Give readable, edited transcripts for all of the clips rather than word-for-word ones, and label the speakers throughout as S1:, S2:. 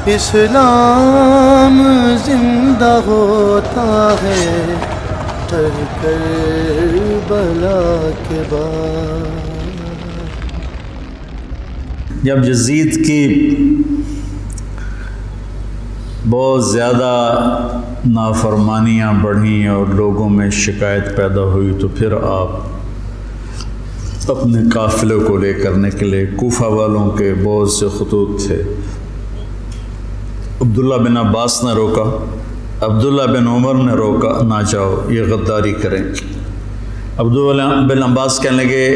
S1: اسلام زندہ ہوتا ہے ہر کربلا کے بعد۔
S2: جب یزید کی بہت زیادہ نافرمانیاں بڑھیں اور لوگوں میں شکایت پیدا ہوئی تو پھر آپ اپنے قافلے کو لے کر نکلے۔ کوفہ والوں کے بہت سے خطوط تھے۔ عبداللہ بن عباس نے روکا، عبداللہ بن عمر نے روکا، نہ جاؤ، یہ غداری کریں۔ عبداللہ بن عباس کہنے لگے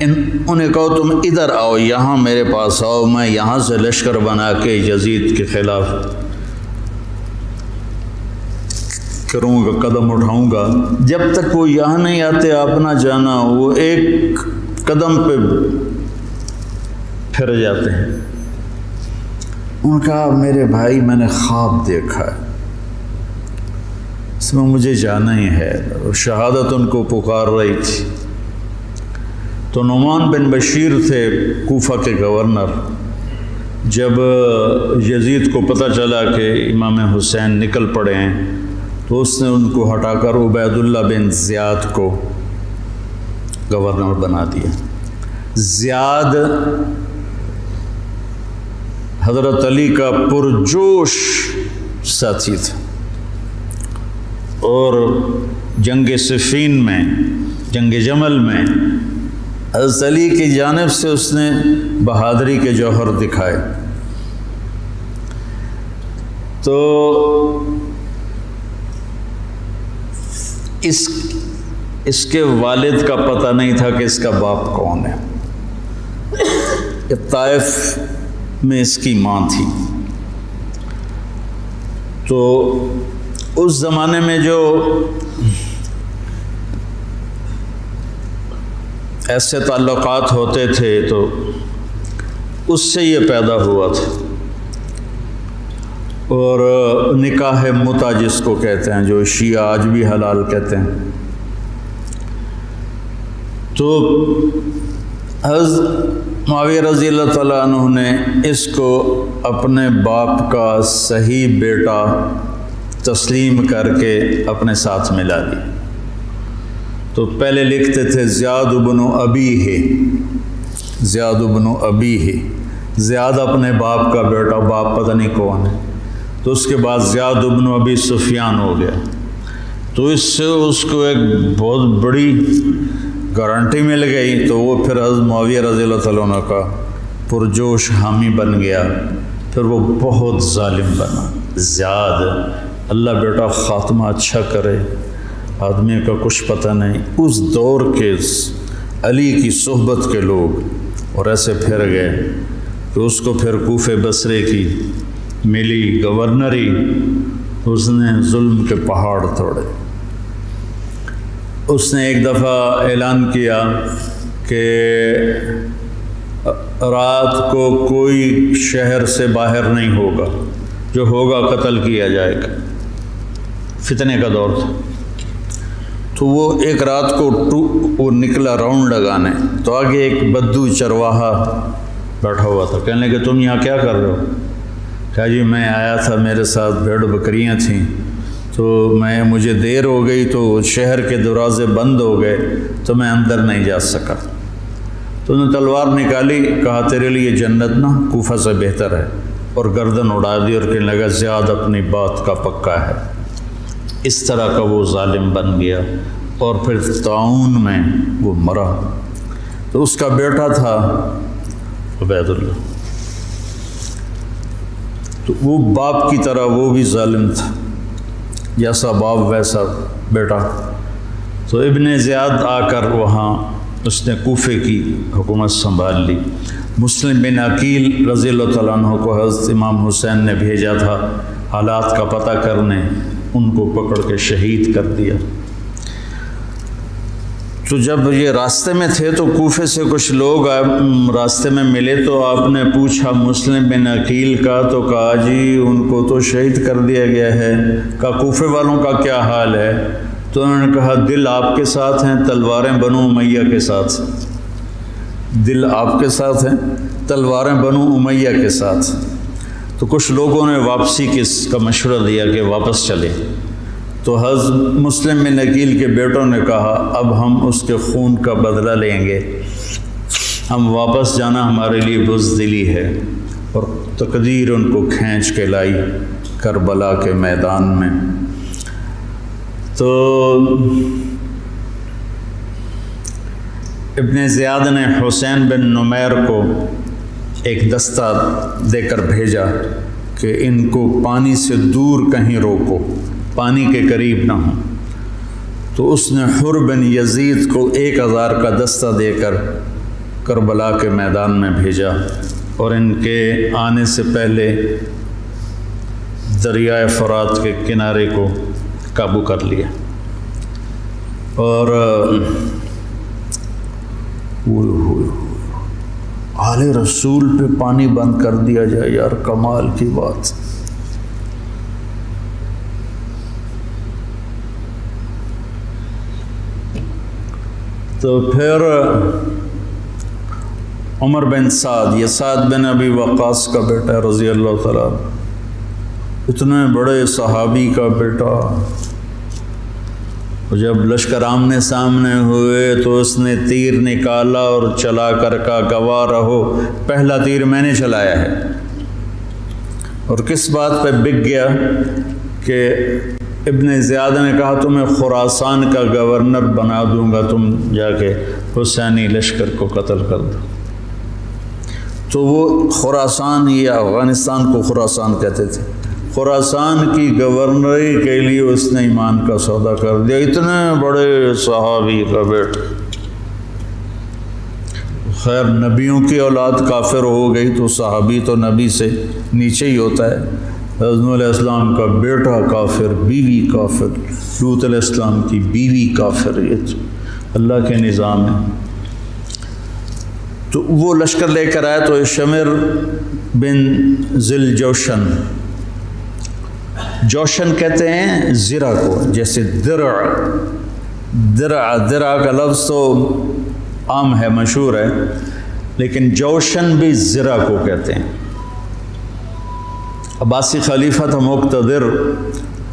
S2: انہیں کہو تم ادھر آؤ، یہاں میرے پاس آؤ، میں یہاں سے لشکر بنا کے یزید کے خلاف کروں گا، قدم اٹھاؤں گا۔ جب تک وہ یہاں نہیں آتے آپ نہ جانا، وہ ایک قدم پہ پھر جاتے ہیں۔ انہوں نے کہا میرے بھائی میں نے خواب دیکھا ہے، اس میں مجھے جانا ہی ہے، اور شہادت ان کو پکار رہی تھی۔ تو نعمان بن بشیر تھے کوفہ کے گورنر۔ جب یزید کو پتہ چلا کہ امام حسین نکل پڑے ہیں تو اس نے ان کو ہٹا کر عبید اللہ بن زیاد کو گورنر بنا دیا۔ زیاد حضرت علی کا پرجوش ساتھی تھا، اور جنگ صفین میں، جنگ جمل میں حضرت علی کی جانب سے اس نے بہادری کے جوہر دکھائے۔ تو اس کے والد کا پتہ نہیں تھا کہ اس کا باپ کون ہے۔ طائف میں اس کی ماں تھی۔ تو اس زمانے میں جو ایسے تعلقات ہوتے تھے تو اس سے یہ پیدا ہوا تھا۔ اور نکاح متع جس کو کہتے ہیں، جو شیعہ آج بھی حلال کہتے ہیں۔ تو حضرت معاویہ رضی اللہ تعالیٰ عنہ نے اس کو اپنے باپ کا صحیح بیٹا تسلیم کر کے اپنے ساتھ ملا لی۔ تو پہلے لکھتے تھے زیاد بن ابیہ، زیاد بن ابیہ، زیاد اپنے باپ کا بیٹا، باپ پتہ نہیں کون ہے۔ تو اس کے بعد زیاد بن ابی سفیان ہو گیا۔ تو اس سے اس کو ایک بہت بڑی گارنٹی مل گئی۔ تو وہ پھر حضرت معاویہ رضی اللہ تعالیٰ عنہ کا پرجوش حامی بن گیا۔ پھر وہ بہت ظالم بنا زیاد۔ اللہ بیٹا خاتمہ اچھا کرے، آدمی کا کچھ پتہ نہیں۔ اس دور کے علی کی صحبت کے لوگ اور ایسے پھر گئے کہ اس کو پھر کوفے بصرے کی ملی گورنری، اس نے ظلم کے پہاڑ توڑے۔ اس نے ایک دفعہ اعلان کیا کہ رات کو کوئی شہر سے باہر نہیں ہوگا، جو ہوگا قتل کیا جائے گا۔ فتنے کا دور تھا۔ تو وہ ایک رات کو وہ نکلا راؤنڈ لگانے، تو آگے ایک بدو چرواہا بیٹھا ہوا تھا۔ کہنے لگے تم یہاں کیا کر رہے ہو؟ کہا جی میں آیا تھا، میرے ساتھ بھیڑ بکریاں تھیں، تو مجھے دیر ہو گئی تو شہر کے دروازے بند ہو گئے تو میں اندر نہیں جا سکا۔ تو انہوں نے تلوار نکالی، کہا تیرے لیے جنت نہ کوفہ سے بہتر ہے، اور گردن اڑا دی اور کہنے لگا زیاد اپنی بات کا پکا ہے۔ اس طرح کا وہ ظالم بن گیا، اور پھر طاعون میں وہ مرا۔ تو اس کا بیٹا تھا عبید اللہ، تو وہ باپ کی طرح وہ بھی ظالم تھا، جیسا باپ ویسا بیٹا۔ تو ابن زیاد آ کر وہاں اس نے کوفے کی حکومت سنبھال لی۔ مسلم بن عقیل رضی اللہ تعالیٰ عنہ کو حضرت امام حسین نے بھیجا تھا حالات کا پتہ کرنے، ان کو پکڑ کے شہید کر دیا۔ تو جب یہ راستے میں تھے تو کوفے سے کچھ لوگ راستے میں ملے، تو آپ نے پوچھا مسلم بن عقیل کا، تو کہا جی ان کو تو شہید کر دیا گیا ہے۔ کہا کوفے والوں کا کیا حال ہے؟ تو انہوں نے کہا دل آپ کے ساتھ ہیں، تلواریں بنو امیہ کے ساتھ۔ دل آپ کے ساتھ ہیں، تلواریں بنو امیہ کے ساتھ۔ تو کچھ لوگوں نے واپسی کا مشورہ دیا کہ واپس چلے، تو حضرت مسلم بن عقیل کے بیٹوں نے کہا اب ہم اس کے خون کا بدلہ لیں گے، ہم واپس جانا ہمارے لیے بزدلی ہے، اور تقدیر ان کو کھینچ کے لائی کربلا کے میدان میں۔ تو ابن زیاد نے حسین بن نمیر کو ایک دستہ دے کر بھیجا کہ ان کو پانی سے دور کہیں روکو، پانی کے قریب نہ ہوں۔ تو اس نے حر بن یزید کو 1000 کا دستہ دے کر کربلا کے میدان میں بھیجا، اور ان کے آنے سے پہلے دریائے فرات کے کنارے کو قابو کر لیا۔ اور آل رسول پہ پانی بند کر دیا جائے، یار کمال کی بات۔ تو پھر عمر بن سعد، یہ سعد بن ابی وقاص کا بیٹا رضی اللہ تعالیٰ، اتنے بڑے صحابی کا بیٹا، جب لشکر آمنے سامنے ہوئے تو اس نے تیر نکالا اور چلا کر کہا گواہ رہو پہلا تیر میں نے چلایا ہے، اور کس بات پہ بک گیا کہ ابن زیاد نے کہا تمہیں خراسان کا گورنر بنا دوں گا، تم جا کے حسینی لشکر کو قتل کر دو۔ تو وہ خراسان یا افغانستان کو خراسان کہتے تھے، خراسان کی گورنری کے لیے اس نے ایمان کا سودا کر دیا، اتنے بڑے صحابی کا بیٹا۔ خیر نبیوں کی اولاد کافر ہو گئی تو صحابی تو نبی سے نیچے ہی ہوتا ہے۔ حضرت علیہ السلام کا بیٹا کافر، بیوی کافر، لوط علیہ السلام کی بیوی کافر، یہ تو اللہ کے نظام ہے۔ تو وہ لشکر لے کر آئے تو شمر بن ذل جوشن، جوشن کہتے ہیں زرہ کو، جیسے درع کا لفظ تو عام ہے، مشہور ہے، لیکن جوشن بھی زرہ کو کہتے ہیں۔ عباسی خلیفہ تھا مقتدر،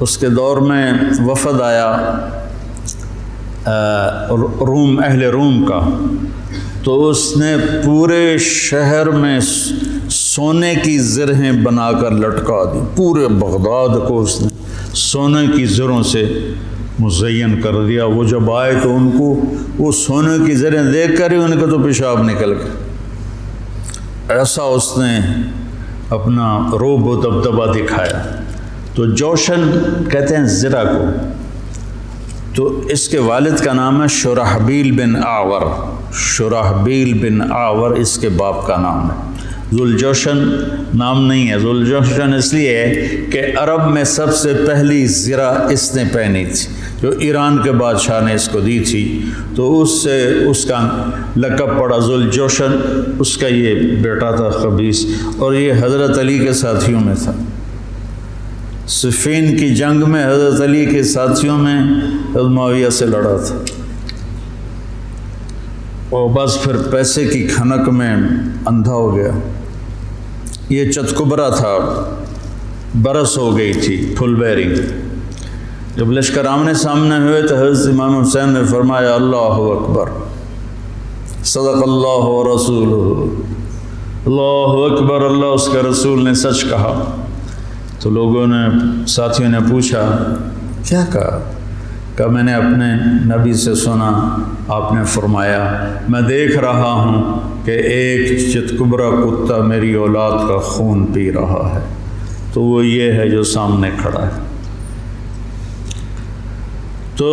S2: اس کے دور میں وفد آیا روم، اہل روم کا، تو اس نے پورے شہر میں سونے کی زرہیں بنا کر لٹکا دی، پورے بغداد کو اس نے سونے کی زروں سے مزین کر دیا۔ وہ جب آئے تو ان کو وہ سونے کی زریں دیکھ کر ہی ان کا تو پیشاب نکل گیا، ایسا اس نے اپنا روب و دبدبہ دکھایا۔ تو جوشن کہتے ہیں زرہ کو۔ تو اس کے والد کا نام ہے شرحبیل بن آور، شرحبیل بن آور اس کے باپ کا نام ہے۔ ذوالجوشن نام نہیں ہے، ذوالجوشن اس لیے ہے کہ عرب میں سب سے پہلی زرہ اس نے پہنی تھی، جو ایران کے بادشاہ نے اس کو دی تھی، تو اس سے اس کا لقب پڑا ذوالجوشن۔ اس کا یہ بیٹا تھا خبیث، اور یہ حضرت علی کے ساتھیوں میں تھا۔ صفین کی جنگ میں حضرت علی کے ساتھیوں میں حضرت معاویہ سے لڑا تھا، اور بس پھر پیسے کی کھنک میں اندھا ہو گیا۔ یہ چتکبرا تھا، برس ہو گئی تھی، پھل بیرنگ۔ جب لشکر آمنے سامنے ہوئے تو حضرت امام حسین نے فرمایا اللہ اکبر، صدق اللہ و رسولہ، اللہ اکبر، اللہ اس کا رسول نے سچ کہا۔ تو لوگوں نے، ساتھیوں نے پوچھا کیا کہا؟ کہ میں نے اپنے نبی سے سنا، آپ نے فرمایا میں دیکھ رہا ہوں کہ ایک چتکبرا کتا میری اولاد کا خون پی رہا ہے، تو وہ یہ ہے جو سامنے کھڑا ہے۔ تو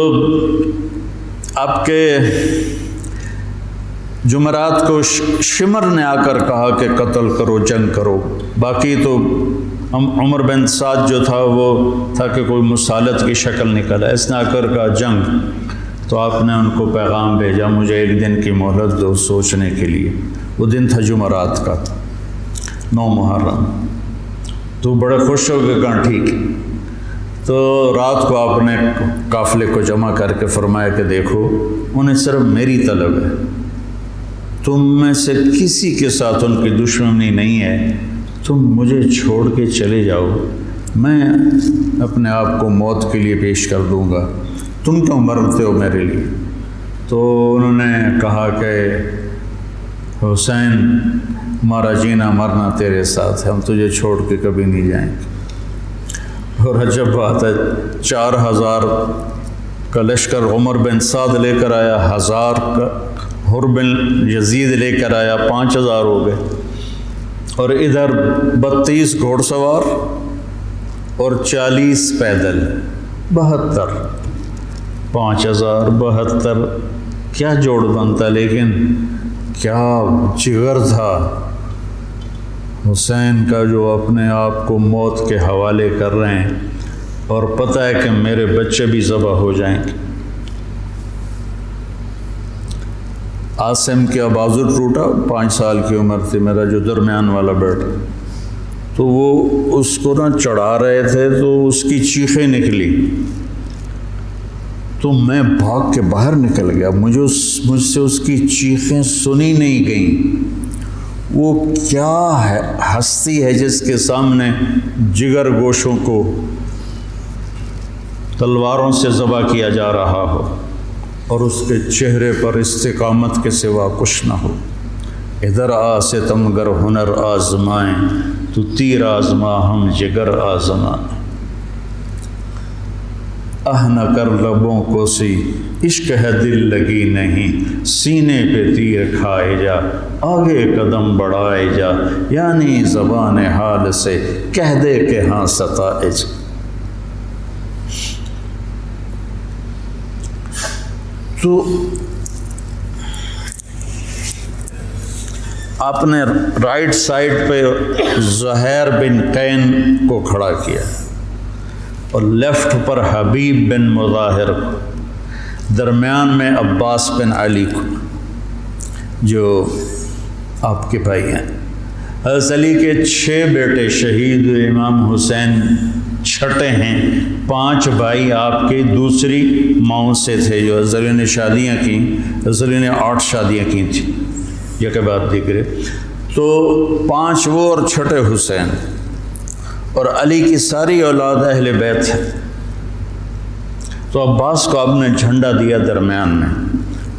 S2: آپ کے جمعرات کو شمر نے آ کر کہا کہ قتل کرو، جنگ کرو۔ باقی تو عمر بن سعد جو تھا وہ تھا کہ کوئی مسالت کی شکل نکلا، اس نے آ کر کہا جنگ۔ تو آپ نے ان کو پیغام بھیجا مجھے ایک دن کی مہلت دو سوچنے کے لیے۔ وہ دن تھا جمعرات کا، 9 محرم۔ تو بڑے خوش ہو گئے، کہا ٹھیک۔ تو رات کو آپ نے قافلے کو جمع کر کے فرمایا کہ دیکھو انہیں صرف میری طلب ہے، تم میں سے کسی کے ساتھ ان کی دشمنی نہیں ہے، تم مجھے چھوڑ کے چلے جاؤ، میں اپنے آپ کو موت کے لیے پیش کر دوں گا، تم کیوں مرتے ہو میرے لیے؟ تو انہوں نے کہا کہ حسین، ہمارا جینا مرنا تیرے ساتھ ہے، ہم تجھے چھوڑ کے کبھی نہیں جائیں گے۔ اور عجب بات ہے، 4000 کا لشکر عمر بن سعد لے کر آیا، 1000 کا حر بن یزید لے کر آیا، 5000 ہو گئے، اور ادھر 32 گھوڑ سوار اور 40 پیدل، 72، 5000 72، کیا جوڑ بنتا، لیکن کیا جگر تھا حسین کا، جو اپنے آپ کو موت کے حوالے کر رہے ہیں اور پتہ ہے کہ میرے بچے بھی ذبح ہو جائیں گے۔ عاصم کا بازو ٹوٹا، 5 سال کی عمر تھی، میرا جو درمیان والا بیٹا، تو وہ اس کو نہ چڑھا رہے تھے تو اس کی چیخیں نکلی، تو میں بھاگ کے باہر نکل گیا، مجھ سے اس کی چیخیں سنی نہیں گئیں۔ وہ کیا ہے ہستی ہے جس کے سامنے جگر گوشوں کو تلواروں سے ذبح کیا جا رہا ہو اور اس کے چہرے پر استقامت کے سوا کچھ نہ ہو۔ ادھر آ ستمگر ہنر آزمائیں، تو تیر آزما ہم جگر آزمائیں۔ نہ کر لبوں کو سی، عشق ہے دل لگی نہیں، سینے پہ تیر کھائے جا، آگے قدم بڑھائے جا، یعنی زبان حال سے کہہ دے کہ ہاں ستائج۔ تو آپ نے رائٹ سائڈ پہ زہیر بن قین کو کھڑا کیا اور لیفٹ پر حبیب بن مظاہر کو، درمیان میں عباس بن علی کو، جو آپ کے بھائی ہیں۔ حضرت علی کے 6 بیٹے شہید ہوئے، امام حسین چھٹے ہیں، 5 بھائی آپ کے دوسری ماؤں سے تھے، جو حضرت علی نے شادیاں کیں، حضرت علی نے 8 شادیاں کی تھیں، یہ کہ بات دیکھ رہے، تو 5 وہ اور چھٹے حسین، اور علی کی ساری اولاد اہل بیت ہے۔ تو عباس کو آپ نے جھنڈا دیا درمیان میں،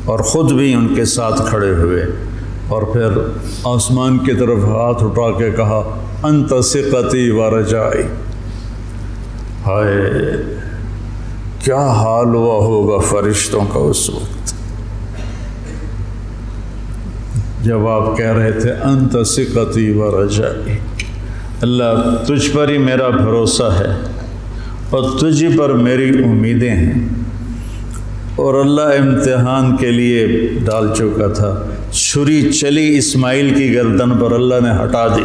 S2: اور خود بھی ان کے ساتھ کھڑے ہوئے، اور پھر آسمان کی طرف ہاتھ اٹھا کے کہا، انت ثقتی و رجائی۔ ہائے کیا حال ہوا ہوگا فرشتوں کا اس وقت جب آپ کہہ رہے تھے انت ثقتی و رجائی، اللہ تجھ پر ہی میرا بھروسہ ہے اور تجھ پر میری امیدیں ہیں۔ اور اللہ امتحان کے لیے ڈال چکا تھا، چھری چلی اسماعیل کی گردن پر، اللہ نے ہٹا دی،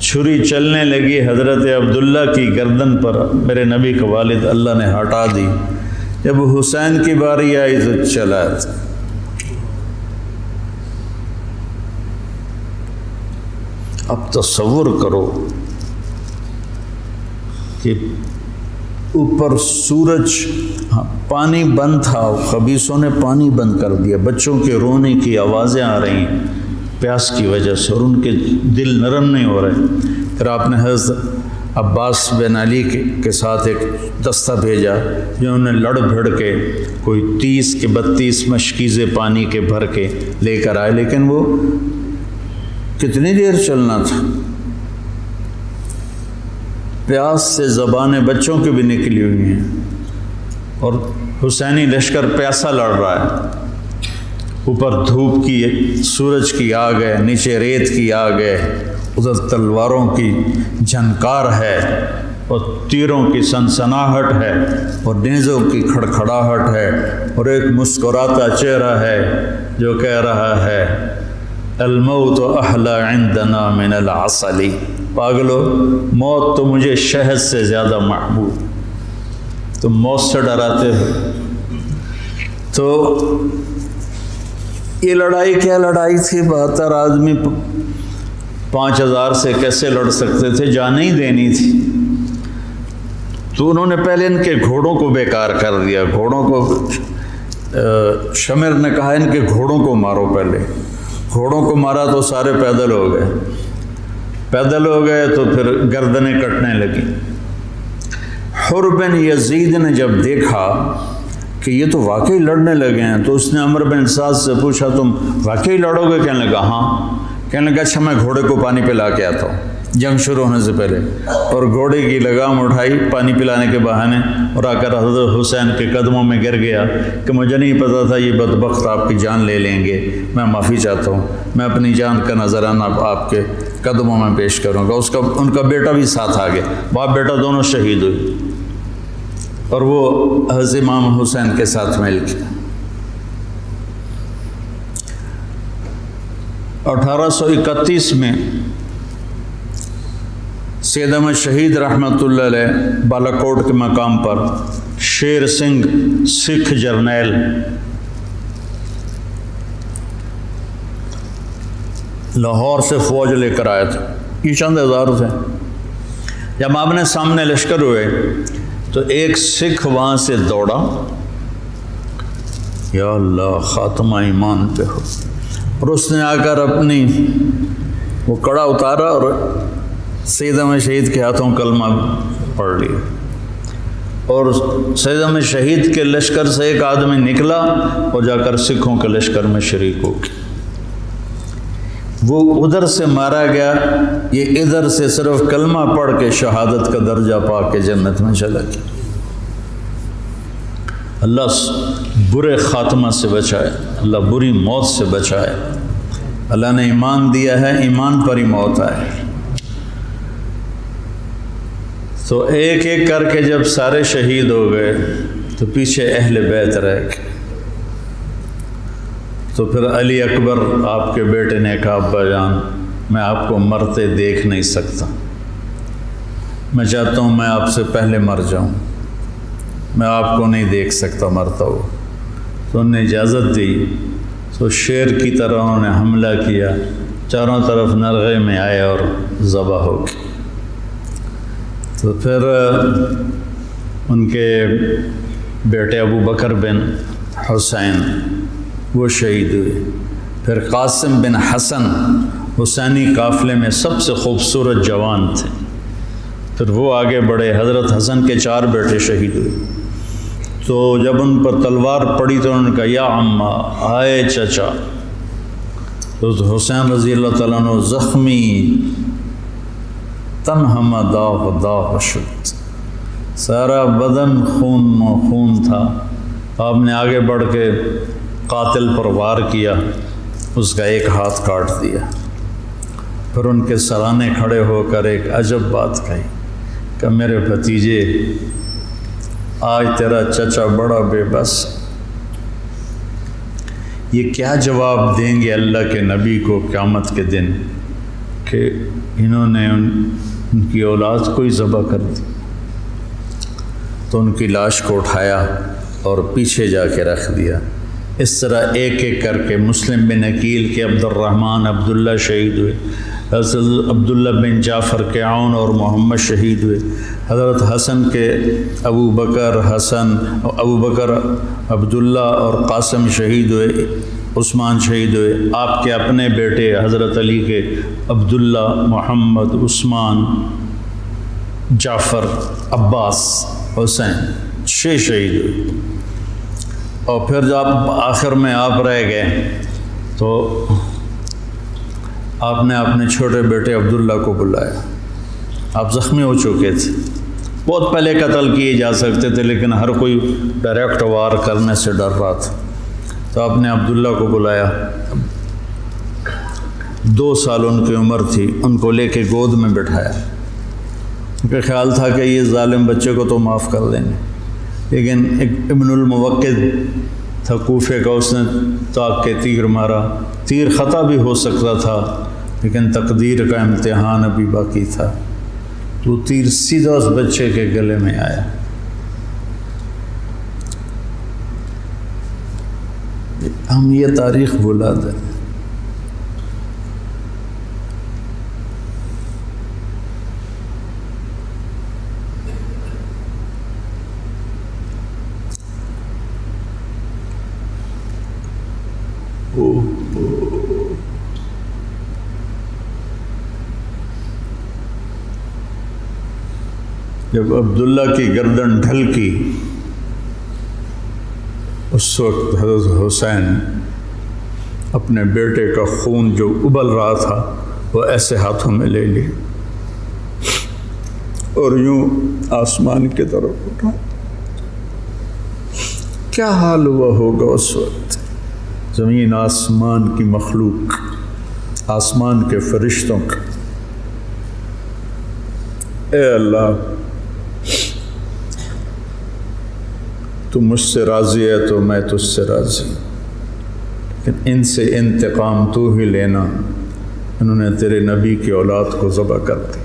S2: چھری چلنے لگی حضرت عبداللہ کی گردن پر، میرے نبی کا والد، اللہ نے ہٹا دی۔ جب حسین کی باری آئی تو چلا تھا۔ اب تصور کرو کہ اوپر سورج، پانی بند تھا، خبیثوں نے پانی بند کر دیا، بچوں کے رونے کی آوازیں آ رہی ہیں پیاس کی وجہ سے، اور ان کے دل نرم نہیں ہو رہے۔ پھر آپ نے حضرت عباس بن علی کے ساتھ ایک دستہ بھیجا، جنہوں نے لڑ بھڑ کے کوئی 30 کے 32 مشکیزیں پانی کے بھر کے لے کر آئے، لیکن وہ کتنی دیر چلنا تھا، پیاس سے زبانیں بچوں کی بھی نکلی ہوئی ہیں، اور حسینی لشکر پیاسا لڑ رہا ہے، اوپر دھوپ کی، سورج کی آگ ہے، نیچے ریت کی آگ ہے، ادھر تلواروں کی جھنکار ہے، اور تیروں کی سنسناہٹ ہے، اور نیزوں کی کھڑکھڑاہٹ ہے، اور ایک مسکراتا چہرہ ہے جو کہہ رہا ہے الموت احلی عندنا من العسل، پاگلو موت تو مجھے شہد سے زیادہ محبوب، تم موت سے ڈراتے ہو۔ تو یہ لڑائی کیا لڑائی تھی، 72 آدمی 5000 سے کیسے لڑ سکتے تھے، جانیں ہی دینی تھی۔ تو انہوں نے پہلے ان کے گھوڑوں کو بیکار کر دیا، گھوڑوں کو، شمر نے کہا ان کے گھوڑوں کو مارو، پہلے گھوڑوں کو مارا تو سارے پیدل ہو گئے، پیدل ہو گئے تو پھر گردنیں کٹنے لگی۔ حر بن یزید نے جب دیکھا کہ یہ تو واقعی لڑنے لگے ہیں تو اس نے عمرو بن سعد سے پوچھا تم واقعی لڑو گے؟ کہنے لگا ہاں۔ کہنے لگا اچھا میں گھوڑے کو پانی پلا کے آتا ہوں جنگ شروع ہونے سے پہلے، اور گھوڑے کی لگام اٹھائی پانی پلانے کے بہانے، اور آ کر حضرت حسین کے قدموں میں گر گیا کہ مجھے نہیں پتا تھا یہ بدبخت آپ کی جان لے لیں گے، میں معافی چاہتا ہوں، میں اپنی جان کا نذرانہ آپ کے قدموں میں پیش کروں گا۔ ان کا بیٹا بھی ساتھ آ گیا، باپ بیٹا دونوں شہید ہوئے، اور وہ حضرت امام حسین کے ساتھ مل گیا۔ 1831 میں سید احمد شہید رحمۃ اللہ علیہ بالا کوٹ کے مقام پر شیر سنگھ سکھ جرنیل لاہور سے فوج لے کر آئے تھے، یہ چند ہزار تھے۔ جب آمنے سامنے لشکر ہوئے تو ایک سکھ وہاں سے دوڑا، یا اللہ خاتمہ ایمان پہ ہو، اور اس نے آ کر اپنی وہ کڑا اتارا اور سید احمد شہید کے ہاتھوں کلمہ پڑھ لیا، اور سید احمد شہید کے لشکر سے ایک آدمی نکلا اور جا کر سکھوں کے لشکر میں شریک ہو گیا۔ وہ ادھر سے مارا گیا، یہ ادھر سے صرف کلمہ پڑھ کے شہادت کا درجہ پا کے جنت میں چلا گیا۔ اللہ برے خاتمہ سے بچائے، اللہ بری موت سے بچائے۔ اللہ نے ایمان دیا ہے، ایمان پر ہی موت آئے۔ تو ایک ایک کر کے جب سارے شہید ہو گئے تو پیچھے اہل بیت رہ گئے۔ تو پھر علی اکبر آپ کے بیٹے نے کہا ابا جان میں آپ کو مرتے دیکھ نہیں سکتا، میں چاہتا ہوں میں آپ سے پہلے مر جاؤں، میں آپ کو نہیں دیکھ سکتا مرتا ہو۔ تو انہوں نے اجازت دی، تو شیر کی طرح انہوں نے حملہ کیا، چاروں طرف نرغے میں آئے اور ذبح ہو گئے۔ تو پھر ان کے بیٹے ابو بکر بن حسین وہ شہید ہوئے۔ پھر قاسم بن حسن حسینی قافلے میں سب سے خوبصورت جوان تھے، پھر وہ آگے بڑھے، حضرت حسن کے 4 بیٹے شہید ہوئے۔ تو جب ان پر تلوار پڑی تو انہوں نے کہا یا عمّا، آئے چچا۔ تو حسین رضی اللہ تعالیٰ عنہ زخمی تنہم داغ داغ شد، سارا بدن خون و خون تھا۔ آپ نے آگے بڑھ کے قاتل پر وار کیا، اس کا ایک ہاتھ کاٹ دیا۔ پھر ان کے سرانے کھڑے ہو کر ایک عجب بات کہی کہ میرے بھتیجے آج تیرا چچا بڑا بے بس، یہ کیا جواب دیں گے اللہ کے نبی کو قیامت کے دن کہ انہوں نے ان کی اولاد کو ہی ذبح کر دی۔ تو ان کی لاش کو اٹھایا اور پیچھے جا کے رکھ دیا۔ اس طرح ایک ایک کر کے مسلم بن عقیل کے عبد الرحمن عبداللہ شہید ہوئے، حضرت عبداللہ بن جعفر کے عون اور محمد شہید ہوئے، حضرت حسن کے ابو بکر عبداللہ اور قاسم شہید ہوئے، عثمان شہید ہوئے۔ آپ کے اپنے بیٹے حضرت علی کے عبداللہ، محمد، عثمان، جعفر، عباس، حسین 6 شہید ہوئے۔ اور پھر جب آخر میں آپ رہ گئے تو آپ نے اپنے چھوٹے بیٹے عبداللہ کو بلایا۔ آپ زخمی ہو چکے تھے، بہت پہلے قتل کیے جا سکتے تھے لیکن ہر کوئی ڈائریکٹ وار کرنے سے ڈر رہا تھا۔ تو آپ نے عبداللہ کو بلایا، 2 سال ان کی عمر تھی، ان کو لے کے گود میں بٹھایا۔ ان کا خیال تھا کہ یہ ظالم بچے کو تو معاف کر دیں گے، لیکن ایک ابن الموقد تھا کوفے کا، اس نے طاق کے تیر مارا۔ تیر خطا بھی ہو سکتا تھا لیکن تقدیر کا امتحان ابھی باقی تھا، تو تیر سیدھا اس بچے کے گلے میں آیا۔ ہم یہ تاریخ بھلا دیں۔ جب عبداللہ کی گردن ڈھلکی اس وقت حضرت حسین اپنے بیٹے کا خون جو ابل رہا تھا وہ ایسے ہاتھوں میں لے لی اور یوں آسمان کی طرف اٹھا. کیا حال ہوا ہوگا اس وقت زمین آسمان کی مخلوق، آسمان کے فرشتوں کا. اے اللہ تو مجھ سے راضی ہے تو میں تجھ سے راضی، لیکن ان سے انتقام تو ہی لینا. انہوں نے تیرے نبی کی اولاد کو ذبح کر دی.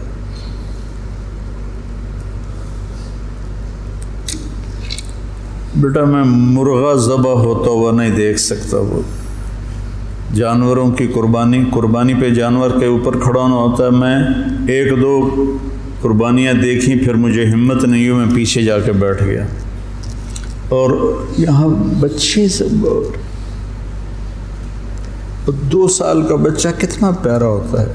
S2: بیٹا میں مرغا ذبح ہوتا ہوا نہیں دیکھ سکتا. وہ جانوروں کی قربانی پہ جانور کے اوپر کھڑا ہونا ہوتا ہے. میں ایک دو قربانیاں دیکھیں پھر مجھے ہمت نہیں ہوئی، میں پیچھے جا کے بیٹھ گیا. اور یہاں بچے سے 2 سال کا بچہ کتنا پیارا ہوتا ہے،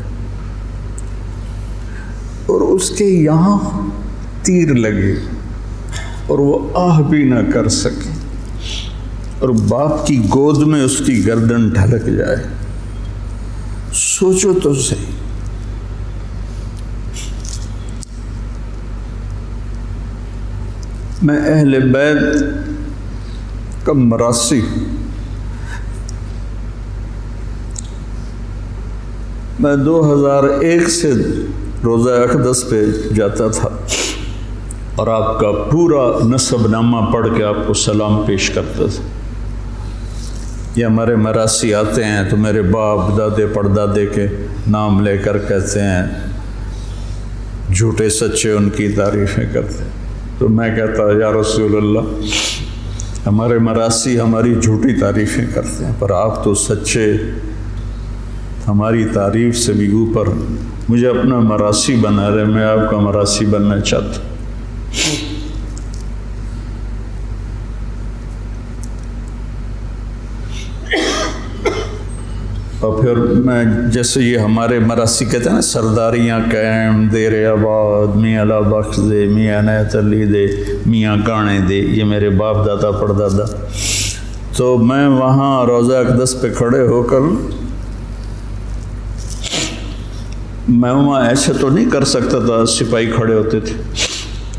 S2: اور اس کے یہاں تیر لگے اور وہ آہ بھی نہ کر سکے، اور باپ کی گود میں اس کی گردن ڈھلک جائے. سوچو تو صحیح. میں اہل بیت کا مراسی ہوں. میں 2001 سے روزہ اقدس پہ جاتا تھا اور آپ کا پورا نسب نامہ پڑھ کے آپ کو سلام پیش کرتا تھا. یہ ہمارے مراسی آتے ہیں تو میرے باپ دادے پردادے کے نام لے کر کہتے ہیں، جھوٹے سچے ان کی تعریفیں کرتے ہیں. تو میں کہتا یا رسول اللہ ہمارے مراسی ہماری جھوٹی تعریفیں کرتے ہیں، پر آپ تو سچے، ہماری تعریف سے بھی اوپر. مجھے اپنا مراسی بنا رہے، میں آپ کا مراسی بننا چاہتا ہوں. اور پھر میں جیسے یہ ہمارے مراسی کہتے ہیں نا، سرداریاں قائم دیر آباد، میاں لا بخش دے، میاں عنایت علی دے، میاں گانے دے، یہ میرے باپ دادا پردادا. تو میں وہاں روزہ اقدس پہ کھڑے ہو کر میں وہاں ایسے تو نہیں کر سکتا تھا، سپاہی کھڑے ہوتے تھے،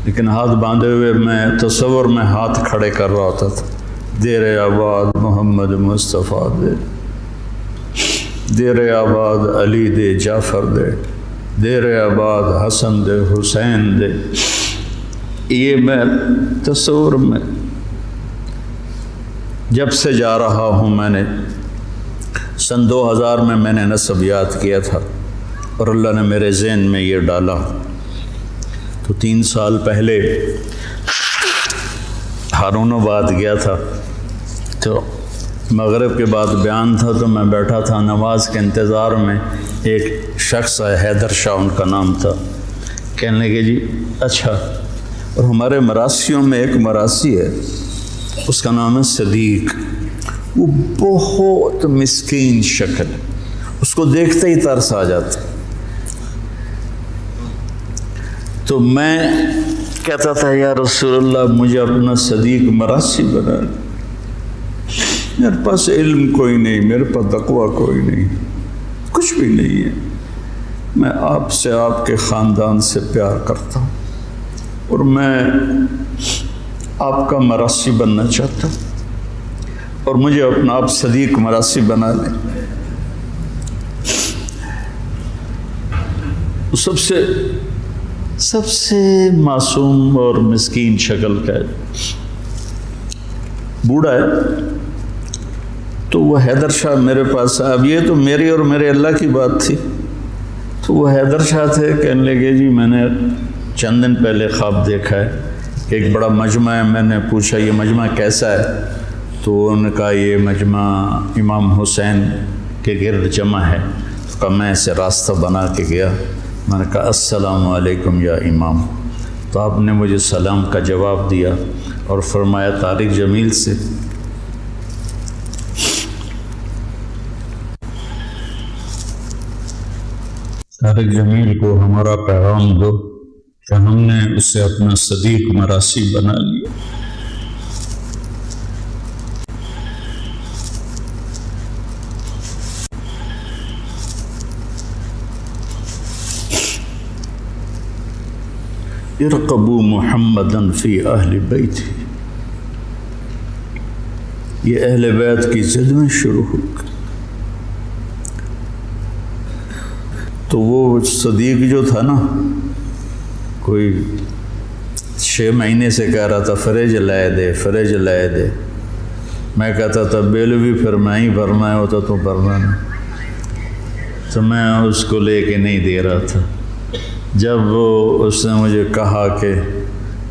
S2: لیکن ہاتھ باندھے ہوئے میں تصور میں ہاتھ کھڑے کر رہا ہوتا تھا. دیر آباد محمد مصطفیٰ دے، دیر آباد علی دے جعفر دے، دیر آباد حسن دے حسین دے. یہ میں تصور میں جب سے جا رہا ہوں. میں نے سن 2000 میں نے نسب یاد کیا تھا اور اللہ نے میرے ذہن میں یہ ڈالا. تو 3 سال پہلے ہارون آباد گیا تھا، تو مغرب کے بعد بیان تھا، تو میں بیٹھا تھا نماز کے انتظار میں. ایک شخص ہے حیدر شاہ ان کا نام تھا، کہنے لگے جی اچھا. اور ہمارے مراسیوں میں ایک مراسی ہے، اس کا نام ہے صدیق. وہ بہت مسکین شکل ہے، اس کو دیکھتے ہی ترس آ جاتا. تو میں کہتا تھا یا رسول اللہ مجھے اپنا صدیق مراسی بنا. میرے پاس علم کوئی نہیں، میرے پاس تقویٰ کوئی نہیں، کچھ بھی نہیں ہے. میں آپ سے، آپ کے خاندان سے پیار کرتا ہوں اور میں آپ کا مراسی بننا چاہتا ہوں، اور مجھے اپنا آپ صدیق مراسی بنا لیں. سب سے معصوم اور مسکین شکل کا ہے، بوڑھا ہے. تو وہ حیدر شاہ میرے پاس، اب یہ تو میری اور میرے اللہ کی بات تھی. تو وہ حیدر شاہ تھے، کہنے لگے جی میں نے چند دن پہلے خواب دیکھا ہے کہ ایک بڑا مجمع ہے. میں نے پوچھا یہ مجمع کیسا ہے؟ تو انہوں نے کہا یہ مجمع امام حسین کے گرد جمع ہے. تو کہا میں اسے راستہ بنا کے گیا. میں نے کہا السلام علیکم یا امام. تو آپ نے مجھے سلام کا جواب دیا اور فرمایا طارق جمیل سے طارق جمیل کو ہمارا پیغام دو کہ ہم نے اسے اپنا صدیق مراسی بنا لیا۔ ارقبوا محمدا فی اہل بیت، یہ اہل بیت کی ضد میں شروع ہو گئی۔ تو وہ صدیق جو تھا نا، کوئی 6 مہینے سے کہہ رہا تھا فریج لائے دے، فریج لائے دے۔ میں کہتا تھا بل بھی پھر میں ہی بھرنا ہوتا تو بھرنا نہیں، تو میں اس کو لے کے نہیں دے رہا تھا۔ جب اس نے مجھے کہا کہ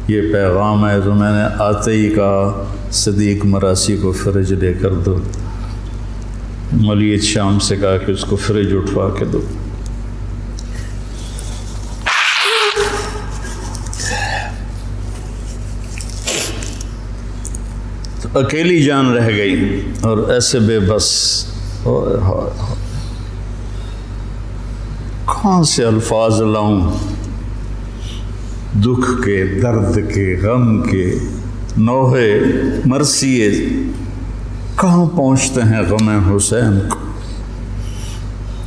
S2: یہ پیغام ہے تو میں نے آتے ہی کہا صدیق مراسی کو فریج لے کر دو۔ مولید شام سے کہا کہ اس کو فریج اٹھوا کے دو۔ تو اکیلی جان رہ گئی اور ایسے بے بس، کہاں سے الفاظ لاؤں، دکھ کے، درد کے، غم کے، نوحے مرثیے کہاں پہنچتے ہیں غم حسین کو،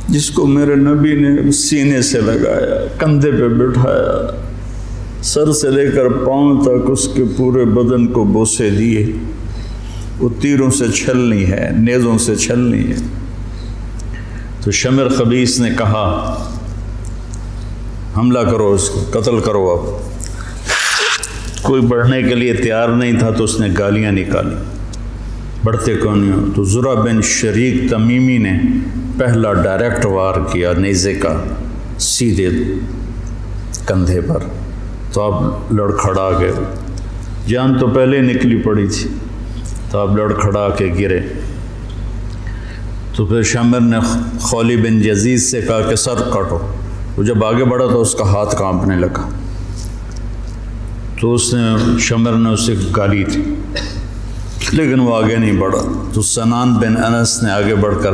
S2: جس کو میرے نبی نے سینے سے لگایا، کندھے پہ بٹھایا، سر سے لے کر پاؤں تک اس کے پورے بدن کو بوسے دیے۔ وہ تیروں سے چھلنی ہے، نیزوں سے چھلنی ہے۔ تو شمر خبیث نے کہا حملہ کرو، اس کو قتل کرو۔ اب کوئی بڑھنے کے لیے تیار نہیں تھا تو اس نے گالیاں نکالی، بڑھتے کون ہو؟ تو زرع بن شریک تمیمی نے پہلا ڈائریکٹ وار کیا نیزے کا سیدھے کندھے پر، تو اب لڑکھڑا گئے، جان تو پہلے نکلی پڑی تھی، تو اب لڑکھڑا کے گرے۔ تو پھر شمر نے خولی بن یزید سے کہا کہ سر کاٹو۔ وہ جب آگے بڑھا تو اس کا ہاتھ کانپنے لگا، تو اس نے شمر نے اسے گالی تھی، لیکن وہ آگے نہیں بڑھا۔ تو سنان بن انس نے آگے بڑھ کر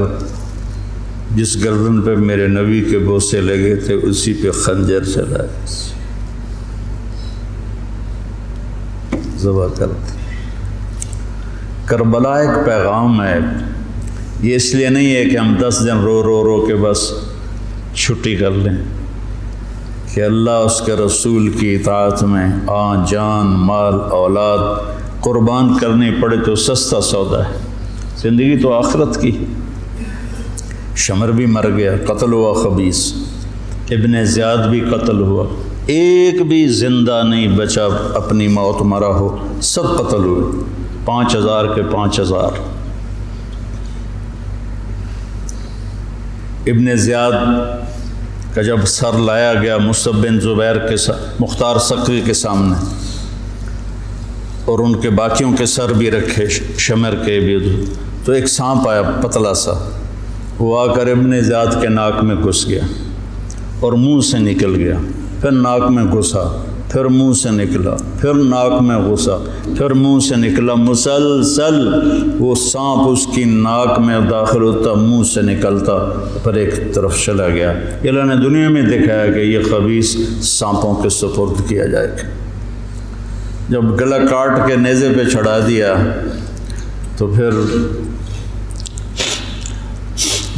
S2: جس گردن پہ میرے نبی کے بوسے لگے تھے اسی پہ خنجر چلائے، ذبح کر دی۔ کربلا ایک پیغام ہے، یہ اس لیے نہیں ہے کہ ہم 10 دن رو رو رو کے بس چھٹی کر لیں، کہ اللہ اس کے رسول کی اطاعت میں جان، مال، اولاد قربان کرنی پڑے تو سستا سودا ہے، زندگی تو آخرت کی۔ شمر بھی مر گیا، قتل ہوا خبیث، ابن زیاد بھی قتل ہوا، ایک بھی زندہ نہیں بچا اپنی موت مرا ہو، سب قتل ہوئے، 5000 کے 5000۔ ابن زیاد کا جب سر لایا گیا مصعب بن زبیر کے مختار سقفی کے سامنے، اور ان کے باقیوں کے سر بھی رکھے شمر کے بھی، تو ایک سانپ آیا پتلا سا، وہ آ کر ابن زیاد کے ناک میں گھس گیا اور منہ سے نکل گیا، پھر ناک میں گھسا، پھر منہ سے نکلا، پھر ناک میں گھسا، پھر منہ سے نکلا، مسلسل وہ سانپ اس کی ناک میں داخل ہوتا، منہ سے نکلتا، پھر ایک طرف چلا گیا۔ اللہ نے دنیا میں دکھایا کہ یہ خبیث سانپوں کے سپرد کیا جائے گا۔ جب گلا کاٹ کے نیزے پہ چڑھا دیا تو پھر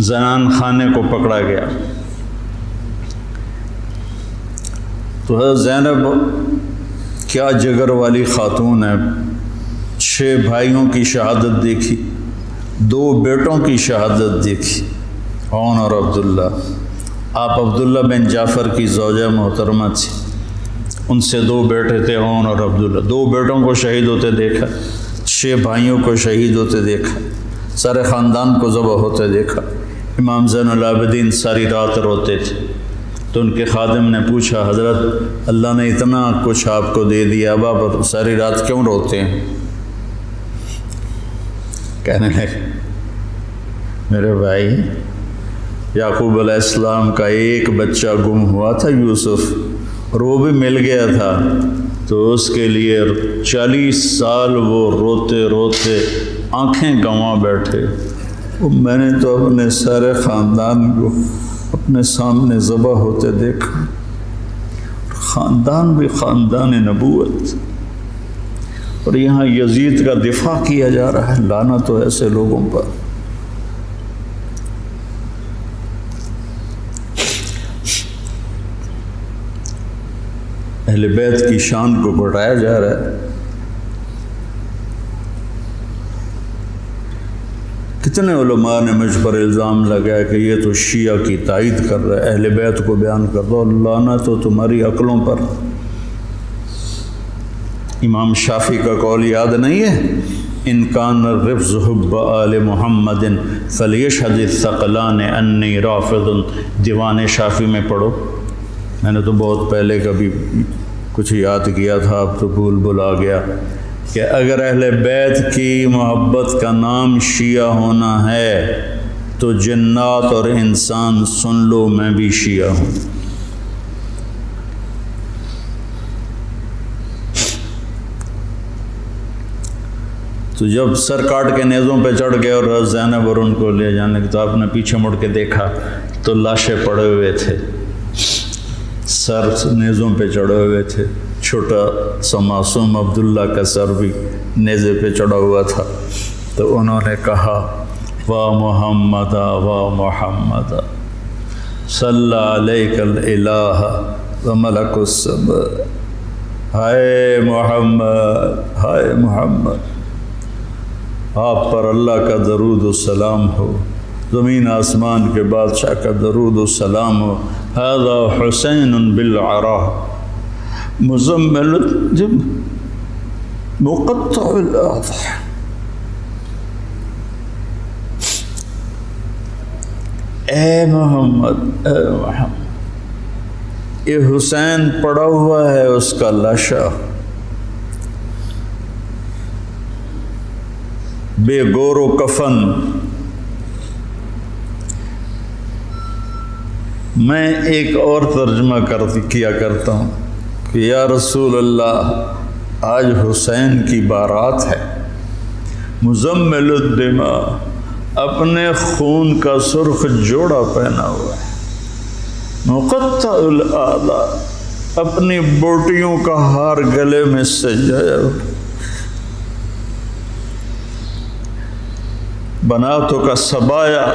S2: زنان خانے کو پکڑا گیا۔ تو حضرت زینب کیا جگر والی خاتون ہے، 6 بھائیوں کی شہادت دیکھی، 2 بیٹوں کی شہادت دیکھی، عون اور عبداللہ۔ آپ عبداللہ بن جعفر کی زوجہ محترمہ تھی، ان سے 2 بیٹے تھے، عون اور عبداللہ۔ 2 بیٹوں کو شہید ہوتے دیکھا، 6 بھائیوں کو شہید ہوتے دیکھا، سارے خاندان کو ذبح ہوتے دیکھا۔ امام زین العابدین ساری رات روتے تھے، تو ان کے خادم نے پوچھا حضرت اللہ نے اتنا کچھ آپ کو دے دیا، اب آپ ساری رات کیوں روتے ہیں؟ کہنے لگے میرے بھائی یعقوب علیہ السلام کا ایک بچہ گم ہوا تھا یوسف، اور وہ بھی مل گیا تھا، تو اس کے لیے 40 سال وہ روتے روتے آنکھیں گنوا بیٹھے، میں نے تو اپنے سارے خاندان کو اپنے سامنے ذبح ہوتے دیکھا، خاندان بھی خاندان نبوت، اور یہاں یزید کا دفاع کیا جا رہا ہے۔ لعنت ہو ایسے لوگوں پر۔ اہل بیت کی شان کو بڑھایا جا رہا ہے۔ کتنے علماء نے مجھ پر الزام لگایا کہ یہ تو شیعہ کی تائید کر رہا ہے، اہل بیت کو بیان کر دو۔ لعنت ہو تمہاری عقلوں پر۔ امام شافعی کا قول یاد نہیں ہے؟ ان کان الرفض حب آل محمد فلیشہد الثقلان انی رافض۔ دیوان شافعی میں پڑھو، میں نے تو بہت پہلے کبھی کچھ یاد کیا تھا، اب تو بھول آ گیا، کہ اگر اہل بیت کی محبت کا نام شیعہ ہونا ہے تو جنات اور انسان سن لو، میں بھی شیعہ ہوں۔ تو جب سر کاٹ کے نیزوں پہ چڑھ گئے اور زینب اور ان کو لے جانے کی، تو آپ نے پیچھے مڑ کے دیکھا تو لاشیں پڑے ہوئے تھے، سر نیزوں پہ چڑھے ہوئے تھے۔ چھوٹا سا معصوم عبداللہ کا سر بھی نیزے پہ چڑھا ہوا تھا۔ تو انہوں نے کہا وا محمد وا محمد صلی علیک الالہ و ملک السماء۔ ہائے محمد، ہائے محمد، آپ پر اللہ کا درود و سلام ہو، زمین آسمان کے بادشاہ کا درود و سلام ہو۔ ھذا حسین بالعراء مزمل مقطع الاضحى۔ اے محمد، اے محمد، یہ حسین پڑا ہوا ہے، اس کا لاشا بے گور و کفن۔ میں ایک اور ترجمہ کیا کرتا ہوں کہ یا رسول اللہ، آج حسین کی بارات ہے، مزمل الدماء، اپنے خون کا سرخ جوڑا پہنا ہوا ہے، مقطع الاعضاء، اپنی بوٹیوں کا ہار گلے میں سجایا ہوا، بناتوں کا سبایا،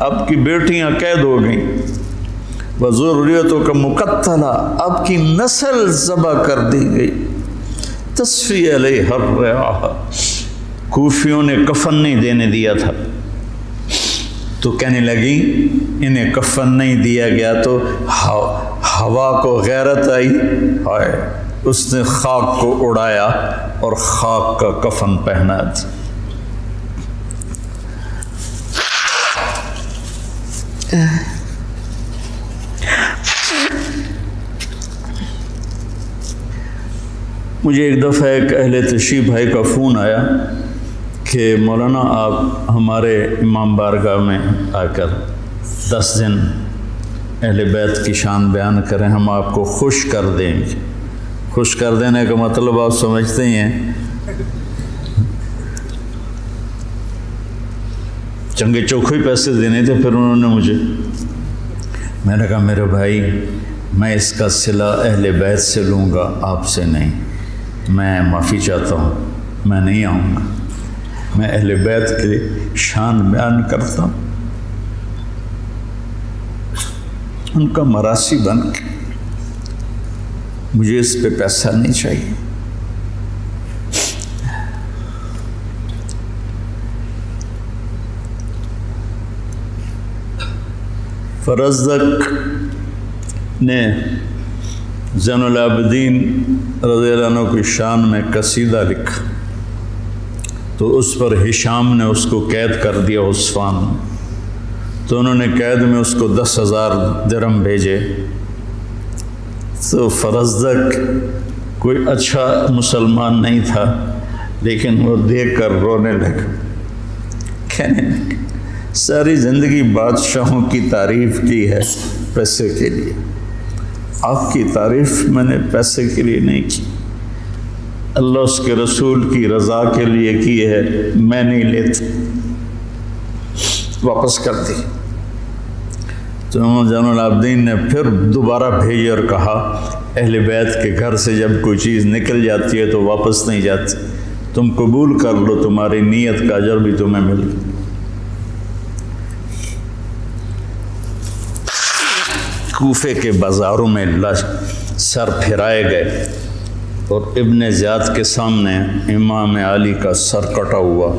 S2: اب کی بیٹیاں قید ہو گئیں، وذریتوں کا مقتلہ، اب کی نسل ذبح کر دی گئی، تصفی علیہ الرعاہ، کوفیوں نے کفن نہیں دینے دیا تھا، تو کہنے لگی انہیں کفن نہیں دیا گیا تو ہوا کو غیرت آئی، ہائے، اس نے خاک کو اڑایا اور خاک کا کفن پہنا دیا۔ مجھے ایک دفعہ ایک اہل تشریف بھائی کا فون آیا کہ مولانا آپ ہمارے امام بارگاہ میں آ کر 10 دن اہل بیت کی شان بیان کریں، ہم آپ کو خوش کر دیں گے۔ خوش کر دینے کا مطلب آپ سمجھتے ہی ہیں، چنگے چوکھے پیسے دینے تھے۔ پھر انہوں نے مجھے، میں نے کہا میرے بھائی، میں اس کا صلہ اہل بیت سے لوں گا، آپ سے نہیں، میں معافی چاہتا ہوں، میں نہیں آؤں گا، میں اہل بیت کی شان بیان کرتا ہوں، ان کا مراسی بن کے، مجھے اس پہ پیسہ نہیں چاہیے۔ فرزدق نے زین العابدین رضی اللہ عنہ کی شان میں قصیدہ لکھا، تو اس پر ہشام نے اس کو قید کر دیا عثمان میں، تو انہوں نے قید میں اس کو 10,000 درہم بھیجے۔ تو فرزدق کوئی اچھا مسلمان نہیں تھا، لیکن وہ دیکھ کر رونے لگا، کہنے لگا ساری زندگی بادشاہوں کی تعریف کی ہے پیسے کے لیے، آپ کی تعریف میں نے پیسے کے لیے نہیں کی، اللہ اس کے رسول کی رضا کے لیے کی ہے، میں نہیں لیتا، واپس کر دی۔ تو زین العابدین نے پھر دوبارہ بھیجے اور کہا اہل بیت کے گھر سے جب کوئی چیز نکل جاتی ہے تو واپس نہیں جاتی. تم قبول کر لو، تمہاری نیت کا اجر بھی تمہیں مل گیا. کوفے کے بازاروں میں سر پھرائے گئے اور ابن زیاد کے سامنے امام علی کا سر کٹا ہوا.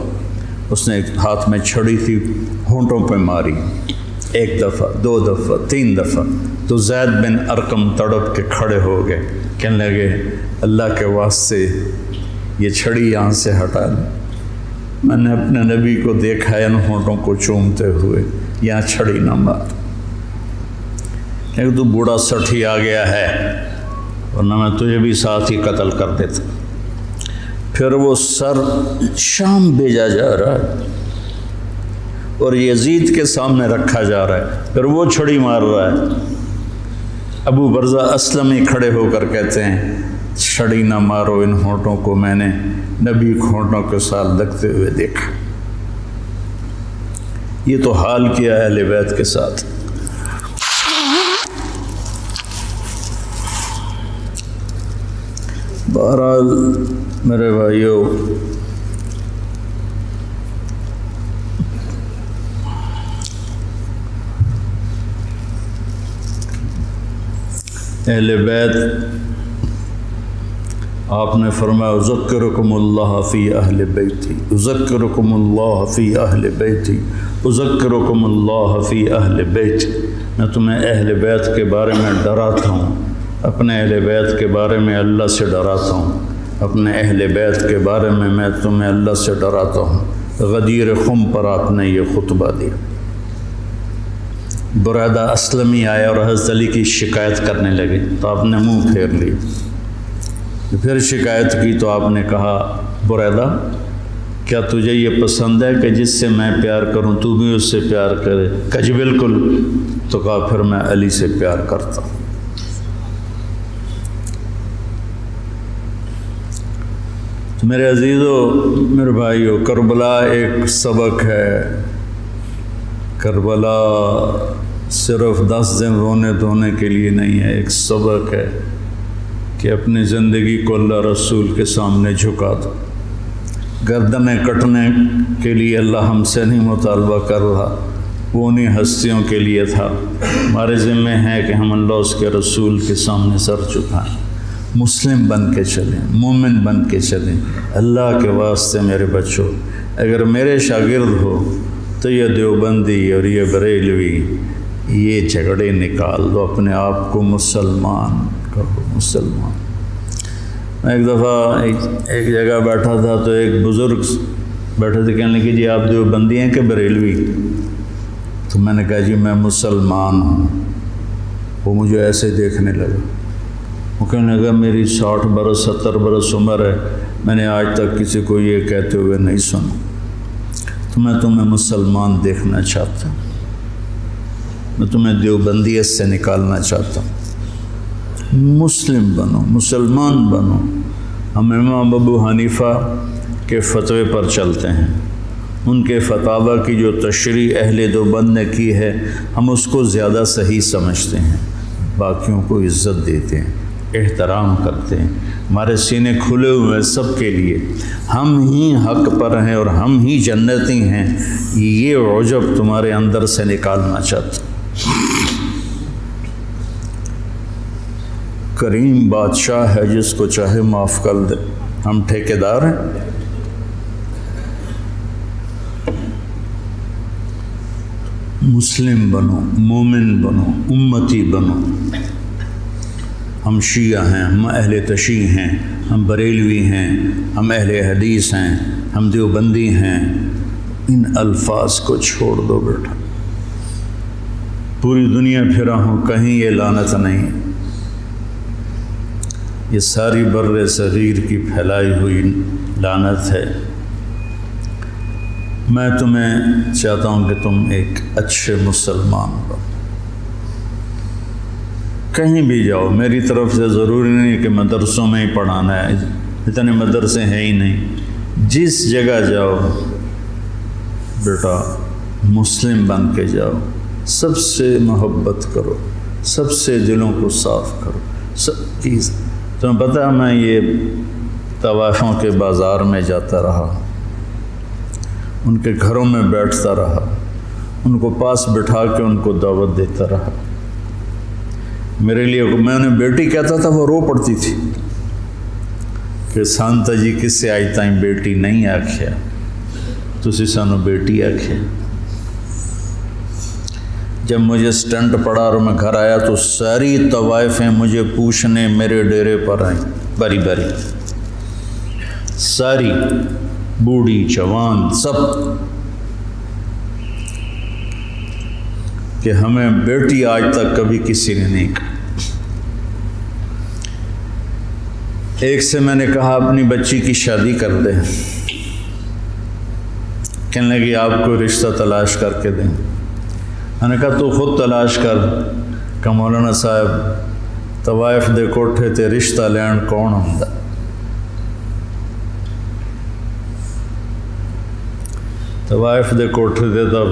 S2: اس نے ہاتھ میں چھڑی تھی، ہونٹوں پہ ماری، 1 دفعہ 2 دفعہ 3 دفعہ. تو زید بن ارقم تڑپ کے کھڑے ہو گئے، کہنے لگے اللہ کے واسطے یہ چھڑی یہاں سے ہٹا دیں. میں نے اپنے نبی کو دیکھا ہے ان ہونٹوں کو چومتے ہوئے، یہاں چھڑی نہ مار. لیکن تو بوڑھا سٹھی آ گیا ہے، ورنہ میں تجھے بھی ساتھ ہی قتل کر دیتا. پھر وہ سر شام بھیجا جا رہا ہے اور یزید کے سامنے رکھا جا رہا ہے، پھر وہ چھڑی مار رہا ہے. ابو برزہ اسلمی کھڑے ہو کر کہتے ہیں چھڑی نہ مارو ان ہونٹوں کو، میں نے نبی کو ہونٹوں کے ساتھ لگتے ہوئے دیکھا. یہ تو حال کیا ہے اہل بیت کے ساتھ. بہرحال میرے بھائیوں، اہل بیت آپ نے فرمایا اذکرکم اللہ فی اہل بیتی، اذکرکم اللہ فی اہل بیتی، اذکرکم اللہ فی اہل بیتی. میں تمہیں اہل بیت کے بارے میں ڈراتا ہوں، اپنے اہل بیت کے بارے میں اللہ سے ڈراتا ہوں، اپنے اہل بیت کے بارے میں تمہیں اللہ سے ڈراتا ہوں. غدیر خم پر آپ نے یہ خطبہ دیا. برادہ اسلمی آیا اور حضرت علی کی شکایت کرنے لگے تو آپ نے منہ پھیر لی. پھر شکایت کی تو آپ نے کہا برادہ کیا تجھے یہ پسند ہے کہ جس سے میں پیار کروں تو بھی اس سے پیار کرے؟ کہ جی بالکل. تو کہا پھر میں علی سے پیار کرتا ہوں. میرے عزیزو، میرے بھائیو، کربلا ایک سبق ہے. کربلا صرف 10 دن رونے دھونے کے لیے نہیں ہے، ایک سبق ہے کہ اپنی زندگی کو اللہ رسول کے سامنے جھکا دو. گردنیں کٹنے کے لیے اللہ ہم سے نہیں مطالبہ کر رہا، وہ انہیں ہستیوں کے لیے تھا. ہمارے ذمہ ہے کہ ہم اللہ اس کے رسول کے سامنے سر جھکائیں، مسلم بن کے چلیں، مومن بن کے چلیں. اللہ کے واسطے میرے بچوں، اگر میرے شاگرد ہو تو یہ دیوبندی اور یہ بریلوی یہ جھگڑے نکال دو، اپنے آپ کو مسلمان کرو، مسلمان. میں ایک دفعہ ایک جگہ بیٹھا تھا تو ایک بزرگ بیٹھے تھے، کہنے لگے جی آپ دیوبندی ہیں کہ بریلوی؟ تو میں نے کہا جی میں مسلمان ہوں. وہ مجھے ایسے دیکھنے لگا، وہ کہنے لگا میری 60 برس 70 برس عمر ہے، میں نے آج تک کسی کو یہ کہتے ہوئے نہیں سنا. تو میں تمہیں مسلمان دیکھنا چاہتا ہوں، میں تمہیں دیوبندیت سے نکالنا چاہتا ہوں. مسلم بنو، مسلمان بنو. ہم امام ابو حنیفہ کے فتوے پر چلتے ہیں، ان کے فتاوی کی جو تشریح اہل دیوبند نے کی ہے ہم اس کو زیادہ صحیح سمجھتے ہیں، باقیوں کو عزت دیتے ہیں، احترام کرتے ہیں. ہمارے سینے کھلے ہوئے ہیں سب کے لیے، ہم ہی حق پر ہیں اور ہم ہی جنتی ہیں. یہ عجب تمہارے اندر سے نکالنا چاہتا. کریم بادشاہ ہے جس کو چاہے معاف کر دے، ہم ٹھیکیدار ہیں. مسلم بنو، مومن بنو، امتی بنو. ہم شیعہ ہیں، ہم اہل تشیع ہیں، ہم بریلوی ہیں، ہم اہل حدیث ہیں، ہم دیوبندی ہیں. ان الفاظ کو چھوڑ دو بیٹا. پوری دنیا پھرا ہوں، کہیں یہ لعنت نہیں. یہ ساری بر صغیر کی پھیلائی ہوئی لعنت ہے. میں تمہیں چاہتا ہوں کہ تم ایک اچھے مسلمان بنو. کہیں بھی جاؤ، میری طرف سے ضروری نہیں کہ مدرسوں میں ہی پڑھانا ہے، اتنے مدرسے ہیں ہی نہیں. جس جگہ جاؤ بیٹا مسلم بن کے جاؤ. سب سے محبت کرو، سب سے دلوں کو صاف کرو. تمہیں پتہ ہے میں یہ طوائفوں کے بازار میں جاتا رہا، ان کے گھروں میں بیٹھتا رہا، ان کو پاس بٹھا کے ان کو دعوت دیتا رہا۔ میرے لیے میں انہیں بیٹی کہتا تھا، وہ رو پڑتی تھی کہ سانتا جی کس سے آئی تائیں بیٹی نہیں آکھیا، تسی سانو بیٹی آکھیا۔ جب مجھے سٹنٹ پڑا اور میں گھر آیا تو ساری طوائفیں مجھے پوچھنے میرے ڈیرے پر آئیں، باری باری، ساری، بوڑھی جوان سب، کہ ہمیں بیٹی آج تک کبھی کسی نے نہیں کہا۔ ایک سے میں نے کہا اپنی بچی کی شادی کر دیں، کہنے لگی آپ کو رشتہ تلاش کر کے دیں۔ میں نے کہا تو خود تلاش کر، کہ مولانا صاحب طوائف دے کوٹھے تے رشتہ لین کون ہوندا؟ طوائف دے کوٹھے تے تب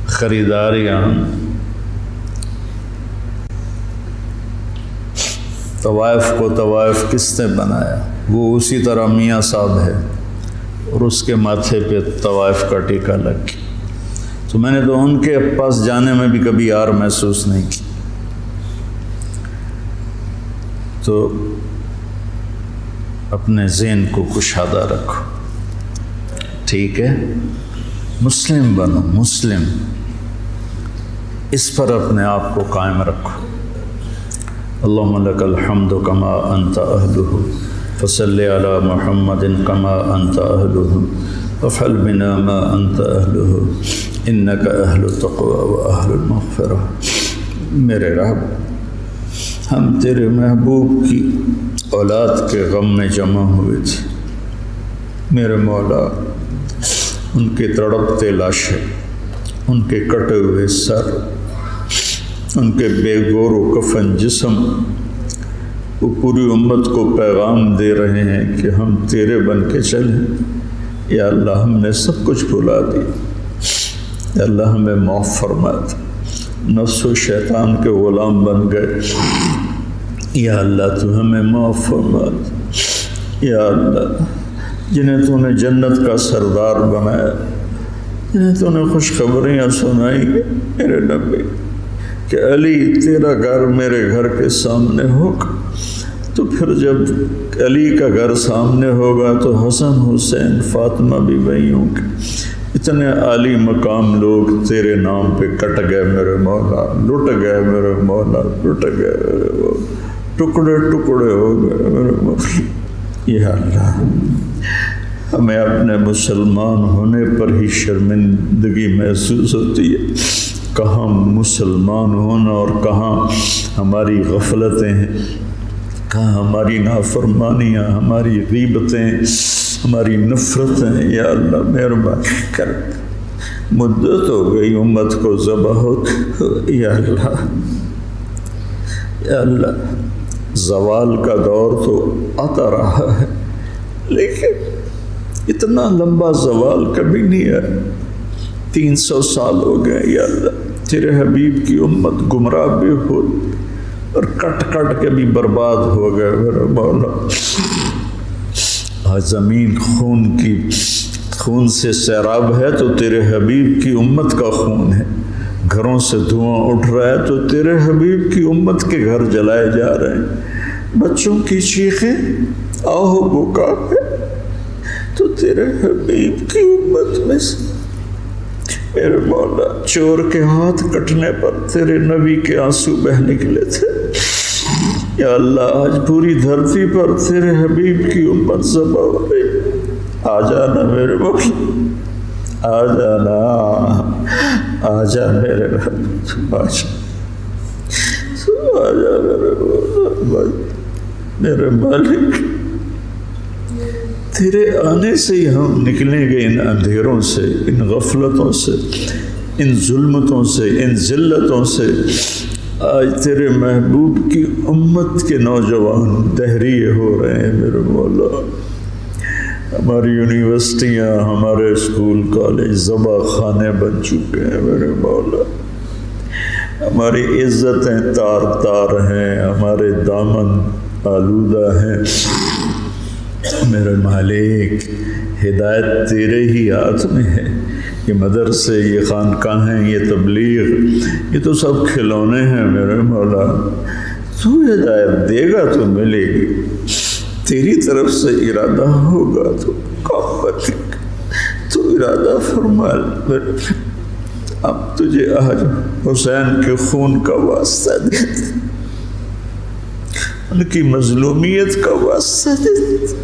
S2: خریدار ہی آن۔ طوائف کو طوائف کس نے بنایا؟ وہ اسی طرح میاں صاحب ہے، اور اس کے ماتھے پہ طوائف کا ٹیکہ لگ گیا۔ تو میں نے تو ان کے پاس جانے میں بھی کبھی یار محسوس نہیں کی۔ تو اپنے ذہن کو کشادہ رکھو، ٹھیک ہے؟ مسلم بنو، مسلم، اس پر اپنے آپ کو قائم رکھو۔ اللہم لک الحمد کما انت اہلہ فصلی علی محمد کما انت اہلہ وافعل بنا ما انت اہلہ انک اہل التقوی و اہل المغفرہ۔ میرے رب، ہم تیرے محبوب کی اولاد کے غم میں جمع ہوئے تھے، میرے مولا، ان کے تڑپتے لاشیں، ان کے کٹے ہوئے سر، ان کے بے گور و کفن جسم، وہ پوری امت کو پیغام دے رہے ہیں کہ ہم تیرے بن کے چلیں۔ یا اللہ، ہم نے سب کچھ بھلا دیا، یا اللہ ہمیں معاف فرما دے، نفس و شیطان کے غلام بن گئے، یا اللہ تو ہمیں معاف فرما دے۔ یا اللہ، جنہیں تو نے جنت کا سردار بنایا، جنہیں تو نے خوشخبریاں سنائی میرے نبی کہ علی تیرا گھر میرے گھر کے سامنے ہوگا، تو پھر جب علی کا گھر سامنے ہوگا تو حسن حسین فاطمہ بھی وہیں ہوں گے۔ اتنے عالی مقام لوگ تیرے نام پہ کٹ گئے میرے مولا، لٹ گئے میرے مولا، لٹ گئے میرے مولا، ٹکڑے ٹکڑے ہو گئے میرے مولا۔ یا اللہ، ہمیں اپنے مسلمان ہونے پر ہی شرمندگی محسوس ہوتی ہے، کہاں مسلمان ہونا اور کہاں ہماری غفلتیں ہیں، کہاں ہماری نافرمانیاں، ہماری غیبتیں، ہماری نفرتیں۔ یا اللہ مہربانی کر، مدت ہو گئی امت کو ذبح ہوتے۔ یا اللہ، یا اللہ، زوال کا دور تو آتا رہا ہے، لیکن اتنا لمبا زوال کبھی نہیں ہے۔ 300 سال ہو گئے یا اللہ، تیرے حبیب کی امت گمراہ بھی ہو اور کٹ کٹ کے بھی برباد ہو گئے میرے مولا۔ آج زمین خون سے سیراب ہے تو تیرے حبیب کی امت کا خون ہے، گھروں سے دھواں اٹھ رہا ہے تو تیرے حبیب کی امت کے گھر جلائے جا رہے ہیں، بچوں کی چیخیں آہو بکا ہے تو تیرے حبیب کی امت میں سے میرے مولا چور کے ہاتھ کٹنے پر تیرے نبی کے آنسو بہ نکلے تھے۔ یا اللہ، آج پوری دھرتی پر تیرے حبیب کی امت ذبح ہو گئی، آ جانا میرے مولا، آ جانا، آ جا میرے رب، آ جا میرے مولا، میرے مالک، تیرے آنے سے ہی ہم نکلیں گے ان اندھیروں سے، ان غفلتوں سے، ان ظلمتوں سے، ان ذلتوں سے۔ آج تیرے محبوب کی امت کے نوجوان دہریے ہو رہے ہیں میرے مولا، ہماری یونیورسٹیاں، ہمارے اسکول کالج ذبح خانے بن چکے ہیں میرے مولا۔ ہماری عزتیں تار تار ہیں، ہمارے دامن آلودہ ہیں۔ میرے مالک، ہدایت تیرے ہی ہاتھ میں ہے۔ یہ مدرسے، یہ خانقاہیں، یہ تبلیغ، یہ تو سب کھلونے ہیں میرے مولا۔ تو ہدایت دے گا تو ملے گی، تیری طرف سے ارادہ ہوگا تو کام، تو ارادہ فرما۔ اب تجھے آج حسین کے خون کا واسطہ دیتے، ان کی مظلومیت کا واسطہ دیتے،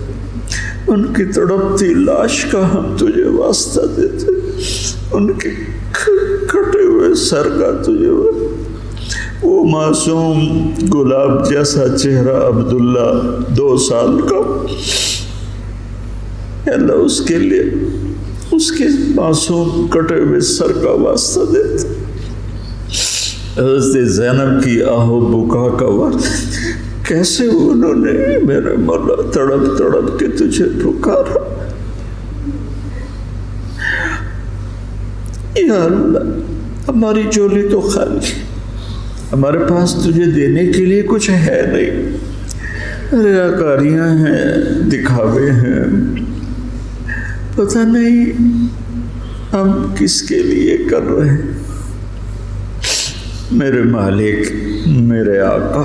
S2: ان کی تڑپتی لاش کا ہم تجھے واسطہ دیتے، ان کے کٹے ہوئے سر کا تجھے واسطہ۔ وہ معصوم گلاب جیسا چہرہ عبداللہ 2 سال کا، اللہ اس کے لیے اس کے معصوم کٹے ہوئے سر کا واسطہ دیتے، حضرت زینب کی آہو بکا کا واسطہ۔ کیسے انہوں نے میرے مولا تڑپ تڑپ کے تجھے پکارا۔ یا اللہ، ہماری جھولی تو خالی، ہمارے پاس تجھے دینے کے لیے کچھ ہے نہیں، ریاکاریاں ہیں، دکھاوے ہیں، پتہ نہیں ہم کس کے لیے کر رہے ہیں۔ میرے مالک، میرے آقا،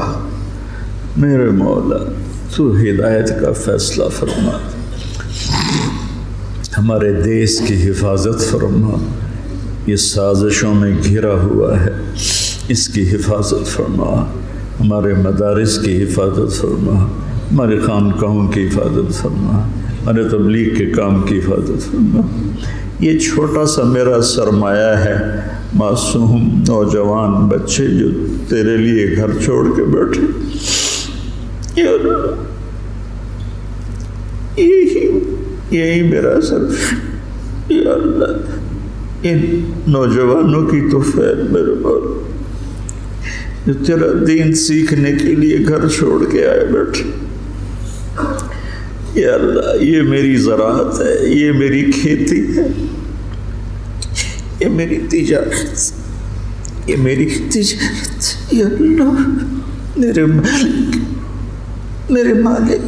S2: میرے مولا، تو ہدایت کا فیصلہ فرما، ہمارے دیس کی حفاظت فرما۔ یہ سازشوں میں گھرا ہوا ہے، اس کی حفاظت فرما، ہمارے مدارس کی حفاظت فرما، ہمارے خانقاہوں کی حفاظت فرما، ہمارے تبلیغ کے کام کی حفاظت فرما۔ یہ چھوٹا سا میرا سرمایہ ہے، معصوم نوجوان بچے جو تیرے لیے گھر چھوڑ کے بیٹھے، یا اللہ، یہی میرا سر، یا اللہ، ان نوجوانوں کی تو فیض میرے مولا، جو تیرا دین سیکھنے کے لیے گھر چھوڑ کے آئے بیٹھے۔ یا اللہ، یہ میری زراعت ہے، یہ میری کھیتی ہے، یہ میری تجارت، یہ میری تجارت۔ یا اللہ، میرے مالک،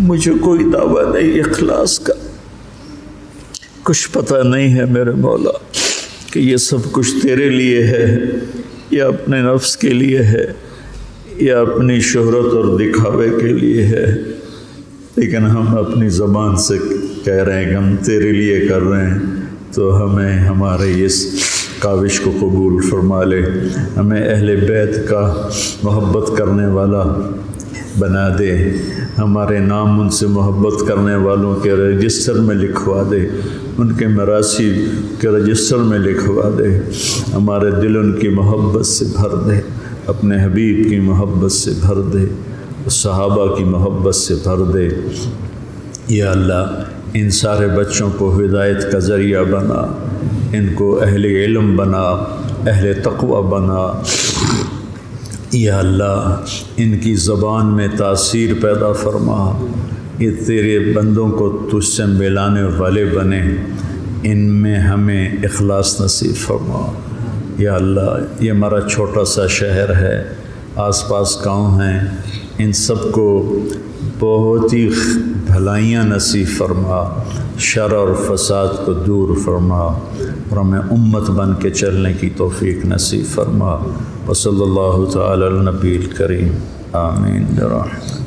S2: مجھے کوئی دعویٰ نہیں اخلاص کا، کچھ پتہ نہیں ہے میرے مولا کہ یہ سب کچھ تیرے لیے ہے یا اپنے نفس کے لیے ہے یا اپنی شہرت اور دکھاوے کے لیے ہے، لیکن ہم اپنی زبان سے کہہ رہے ہیں کہ ہم تیرے لیے کر رہے ہیں، تو ہمیں ہمارے اس کاوش کو قبول فرما لے، ہمیں اہل بیت کا محبت کرنے والا بنا دے، ہمارے نام ان سے محبت کرنے والوں کے رجسٹر میں لکھوا دے، ان کے مراثی کے رجسٹر میں لکھوا دے، ہمارے دل ان کی محبت سے بھر دے، اپنے حبیب کی محبت سے بھر دے، صحابہ کی محبت سے بھر دے۔ یا اللہ، ان سارے بچوں کو ہدایت کا ذریعہ بنا، ان کو اہل علم بنا، اہل تقوی بنا۔ یا اللہ، ان کی زبان میں تاثیر پیدا فرما، یہ تیرے بندوں کو تجھ سے ملانے والے بنے، ان میں ہمیں اخلاص نصیب فرما۔ یا اللہ، یہ ہمارا چھوٹا سا شہر ہے، آس پاس گاؤں ہیں، ان سب کو بہت ہی بھلائیاں نصیب فرما، شر اور فساد کو دور فرما، اور ہمیں امت بن کے چلنے کی توفیق نصیب فرما۔ وصلی اللہ تعالی علی النبی الکریم، آمین برحمتہ۔